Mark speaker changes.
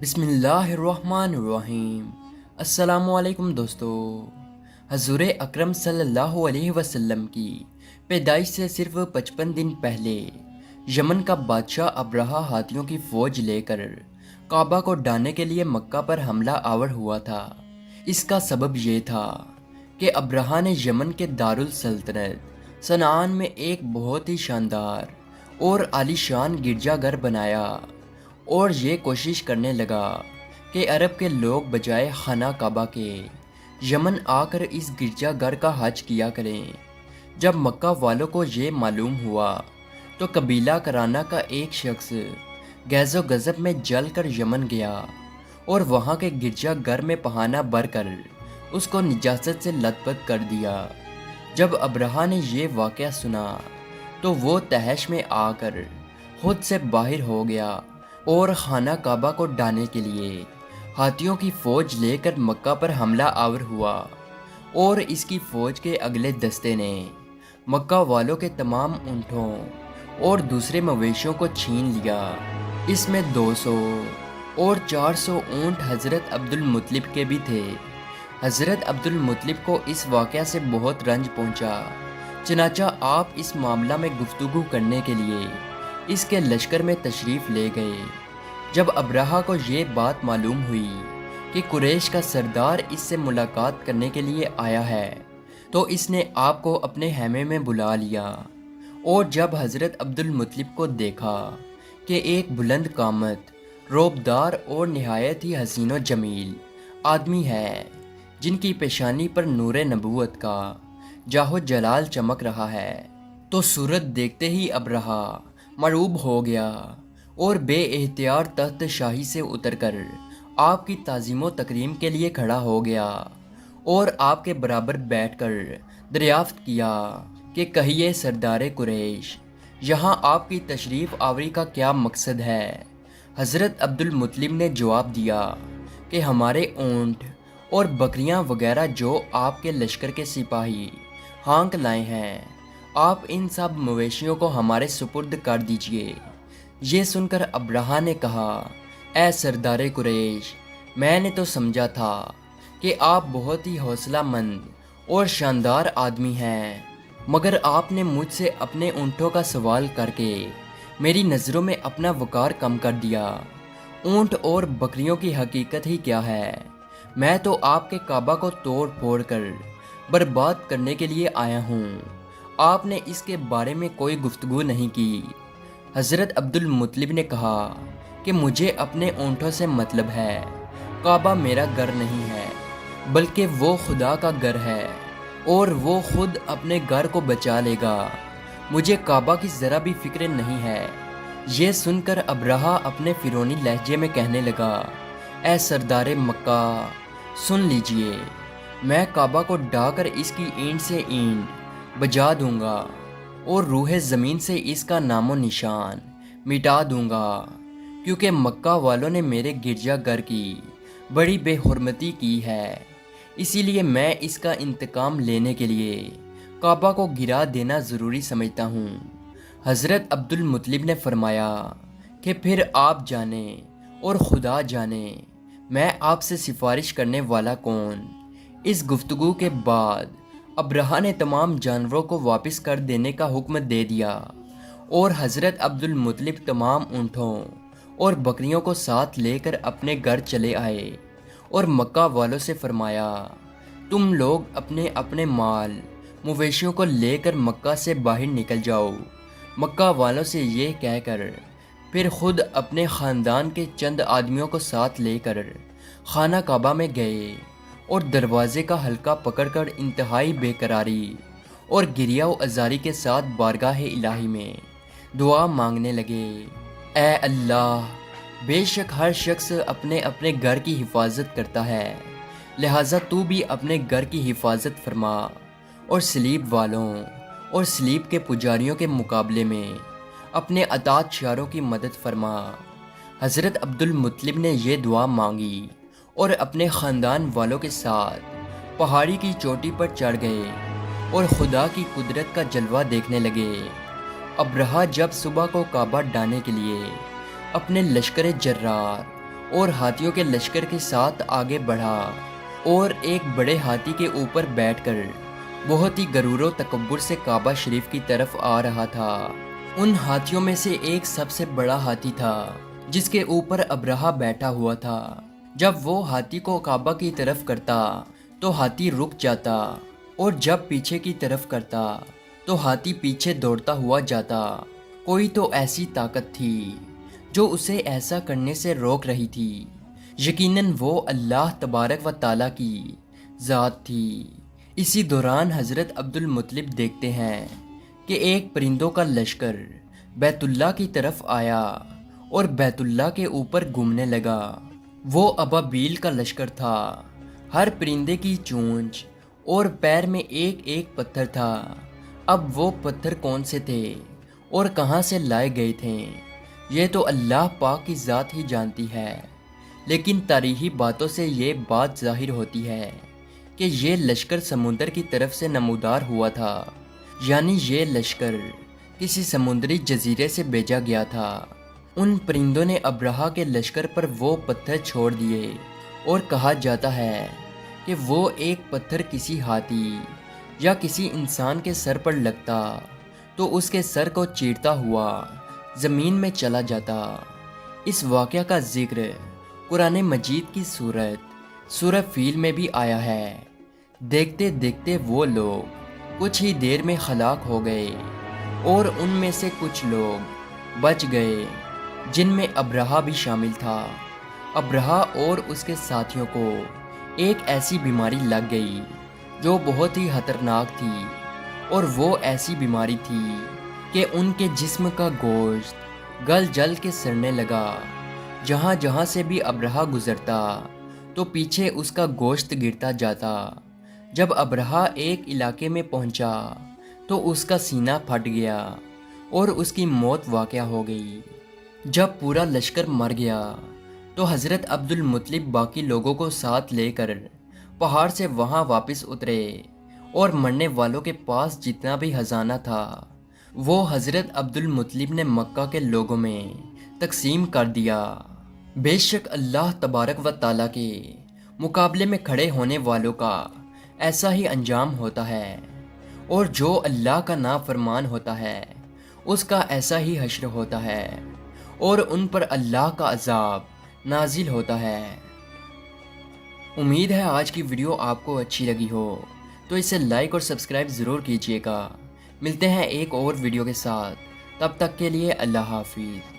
Speaker 1: بسم اللہ الرحمن الرحیم۔ السلام علیکم دوستو۔ حضور اکرم صلی اللہ علیہ وسلم کی پیدائش سے صرف 55 دن پہلے یمن کا بادشاہ ابرہہ ہاتھیوں کی فوج لے کر کعبہ کو ڈھانے کے لیے مکہ پر حملہ آور ہوا تھا۔ اس کا سبب یہ تھا کہ ابرہہ نے یمن کے دارالسلطنت صنعان میں ایک بہت ہی شاندار اور عالی شان گرجا گھر بنایا اور یہ کوشش کرنے لگا کہ عرب کے لوگ بجائے خانہ کعبہ کے یمن آ کر اس گرجا گھر کا حج کیا کریں۔ جب مکہ والوں کو یہ معلوم ہوا تو قبیلہ کرانہ کا ایک شخص غیظ و غضب میں جل کر یمن گیا اور وہاں کے گرجا گھر میں پہانہ بھر کر اس کو نجاست سے لت پت کر دیا۔ جب ابرہہ نے یہ واقعہ سنا تو وہ تحش میں آ کر خود سے باہر ہو گیا اور خانہ کعبہ کو ڈھانے کے لیے ہاتھیوں کی فوج لے کر مکہ پر حملہ آور ہوا، اور اس کی فوج کے اگلے دستے نے مکہ والوں کے تمام اونٹوں اور دوسرے مویشیوں کو چھین لیا۔ اس میں 200 اور 400 اونٹ حضرت عبد المطلب کے بھی تھے۔ حضرت عبد المطلب کو اس واقعہ سے بہت رنج پہنچا، چنانچہ آپ اس معاملہ میں گفتگو کرنے کے لیے اس کے لشکر میں تشریف لے گئے۔ جب ابرہہ کو یہ بات معلوم ہوئی کہ قریش کا سردار اس سے ملاقات کرنے کے لیے آیا ہے تو اس نے آپ کو اپنے خیمے میں بلا لیا، اور جب حضرت عبد المطلب کو دیکھا کہ ایک بلند قامت، روبدار اور نہایت ہی حسین و جمیل آدمی ہے جن کی پیشانی پر نور نبوت کا جاہ و جلال چمک رہا ہے، تو صورت دیکھتے ہی ابرہہ مرعوب ہو گیا اور بے اختیار تخت شاہی سے اتر کر آپ کی تعظیم و تکریم کے لیے کھڑا ہو گیا اور آپ کے برابر بیٹھ کر دریافت کیا کہ کہیے سردار قریش، یہاں آپ کی تشریف آوری کا کیا مقصد ہے؟ حضرت عبد المطلب نے جواب دیا کہ ہمارے اونٹ اور بکریاں وغیرہ جو آپ کے لشکر کے سپاہی ہانک لائے ہیں، آپ ان سب مویشیوں کو ہمارے سپرد کر دیجئے۔ یہ سن کر ابرہہ نے کہا، اے سردار قریش، میں نے تو سمجھا تھا کہ آپ بہت ہی حوصلہ مند اور شاندار آدمی ہیں، مگر آپ نے مجھ سے اپنے اونٹوں کا سوال کر کے میری نظروں میں اپنا وقار کم کر دیا۔ اونٹ اور بکریوں کی حقیقت ہی کیا ہے؟ میں تو آپ کے کعبہ کو توڑ پھوڑ کر برباد کرنے کے لیے آیا ہوں، آپ نے اس کے بارے میں کوئی گفتگو نہیں کی۔ حضرت عبد المطلب نے کہا کہ مجھے اپنے اونٹوں سے مطلب ہے، کعبہ میرا گھر نہیں ہے بلکہ وہ خدا کا گھر ہے، اور وہ خود اپنے گھر کو بچا لے گا، مجھے کعبہ کی ذرا بھی فکر نہیں ہے۔ یہ سن کر ابرہہ اپنے فرعونی لہجے میں کہنے لگا، اے سردار مکہ، سن لیجئے، میں کعبہ کو ڈھا کر اس کی اینٹ سے اینٹ بجا دوں گا اور روح زمین سے اس کا نام و نشان مٹا دوں گا، کیونکہ مکہ والوں نے میرے گرجا گھر کی بڑی بے حرمتی کی ہے، اسی لیے میں اس کا انتقام لینے کے لیے کعبہ کو گرا دینا ضروری سمجھتا ہوں۔ حضرت عبد المطلب نے فرمایا کہ پھر آپ جانیں اور خدا جانے میں آپ سے سفارش کرنے والا کون۔ اس گفتگو کے بعد ابرہہ نے تمام جانوروں کو واپس کر دینے کا حکم دے دیا، اور حضرت عبد المطلب تمام اونٹوں اور بکریوں کو ساتھ لے کر اپنے گھر چلے آئے اور مکہ والوں سے فرمایا، تم لوگ اپنے اپنے مال مویشیوں کو لے کر مکہ سے باہر نکل جاؤ۔ مکہ والوں سے یہ کہہ کر پھر خود اپنے خاندان کے چند آدمیوں کو ساتھ لے کر خانہ کعبہ میں گئے اور دروازے کا حلقہ پکڑ کر انتہائی بے قراری اور گریہ و ازاری کے ساتھ بارگاہ الہی میں دعا مانگنے لگے، اے اللہ، بے شک ہر شخص اپنے اپنے گھر کی حفاظت کرتا ہے، لہٰذا تو بھی اپنے گھر کی حفاظت فرما، اور صلیب والوں اور صلیب کے پجاریوں کے مقابلے میں اپنے اطاعت شاروں کی مدد فرما۔ حضرت عبد المطلب نے یہ دعا مانگی اور اپنے خاندان والوں کے ساتھ پہاڑی کی چوٹی پر چڑھ گئے اور خدا کی قدرت کا جلوہ دیکھنے لگے۔ ابرہہ جب صبح کو کعبہ ڈھانے کے لیے اپنے لشکر جرار اور ہاتھیوں کے لشکر کے ساتھ آگے بڑھا اور ایک بڑے ہاتھی کے اوپر بیٹھ کر بہت ہی غرور و تکبر سے کعبہ شریف کی طرف آ رہا تھا۔ ان ہاتھیوں میں سے ایک سب سے بڑا ہاتھی تھا جس کے اوپر ابرہہ بیٹھا ہوا تھا۔ جب وہ ہاتھی کو کعبہ کی طرف کرتا تو ہاتھی رک جاتا، اور جب پیچھے کی طرف کرتا تو ہاتھی پیچھے دوڑتا ہوا جاتا۔ کوئی تو ایسی طاقت تھی جو اسے ایسا کرنے سے روک رہی تھی۔ یقیناً وہ اللہ تبارک و تعالیٰ کی ذات تھی۔ اسی دوران حضرت عبد المطلب دیکھتے ہیں کہ ایک پرندوں کا لشکر بیت اللہ کی طرف آیا اور بیت اللہ کے اوپر گھومنے لگا۔ وہ ابابیل کا لشکر تھا۔ ہر پرندے کی چونچ اور پیر میں ایک ایک پتھر تھا۔ اب وہ پتھر کون سے تھے اور کہاں سے لائے گئے تھے یہ تو اللہ پاک کی ذات ہی جانتی ہے، لیکن تاریخی باتوں سے یہ بات ظاہر ہوتی ہے کہ یہ لشکر سمندر کی طرف سے نمودار ہوا تھا، یعنی یہ لشکر کسی سمندری جزیرے سے بھیجا گیا تھا۔ ان پرندوں نے ابرہہ کے لشکر پر وہ پتھر چھوڑ دیے، اور کہا جاتا ہے کہ وہ ایک پتھر کسی ہاتھی یا کسی انسان کے سر پر لگتا تو اس کے سر کو چیرتا ہوا زمین میں چلا جاتا۔ اس واقعہ کا ذکر قرآن مجید کی سورہ فیل میں بھی آیا ہے۔ دیکھتے دیکھتے وہ لوگ کچھ ہی دیر میں ہلاک ہو گئے، اور ان میں سے کچھ لوگ بچ گئے جن میں ابرہہ بھی شامل تھا۔ ابرہہ اور اس کے ساتھیوں کو ایک ایسی بیماری لگ گئی جو بہت ہی خطرناک تھی، اور وہ ایسی بیماری تھی کہ ان کے جسم کا گوشت گل جل کے سڑنے لگا۔ جہاں جہاں سے بھی ابرہہ گزرتا تو پیچھے اس کا گوشت گرتا جاتا۔ جب ابرہہ ایک علاقے میں پہنچا تو اس کا سینہ پھٹ گیا اور اس کی موت واقع ہو گئی۔ جب پورا لشکر مر گیا تو حضرت عبد المطلب باقی لوگوں کو ساتھ لے کر پہاڑ سے وہاں واپس اترے، اور مرنے والوں کے پاس جتنا بھی خزانہ تھا وہ حضرت عبد المطلب نے مکہ کے لوگوں میں تقسیم کر دیا۔ بے شک اللہ تبارک و تعالیٰ کے مقابلے میں کھڑے ہونے والوں کا ایسا ہی انجام ہوتا ہے، اور جو اللہ کا نافرمان ہوتا ہے اس کا ایسا ہی حشر ہوتا ہے، اور ان پر اللہ کا عذاب نازل ہوتا ہے۔ امید ہے آج کی ویڈیو آپ کو اچھی لگی ہو، تو اسے لائک اور سبسکرائب ضرور کیجیے گا۔ ملتے ہیں ایک اور ویڈیو کے ساتھ، تب تک کے لیے اللہ حافظ۔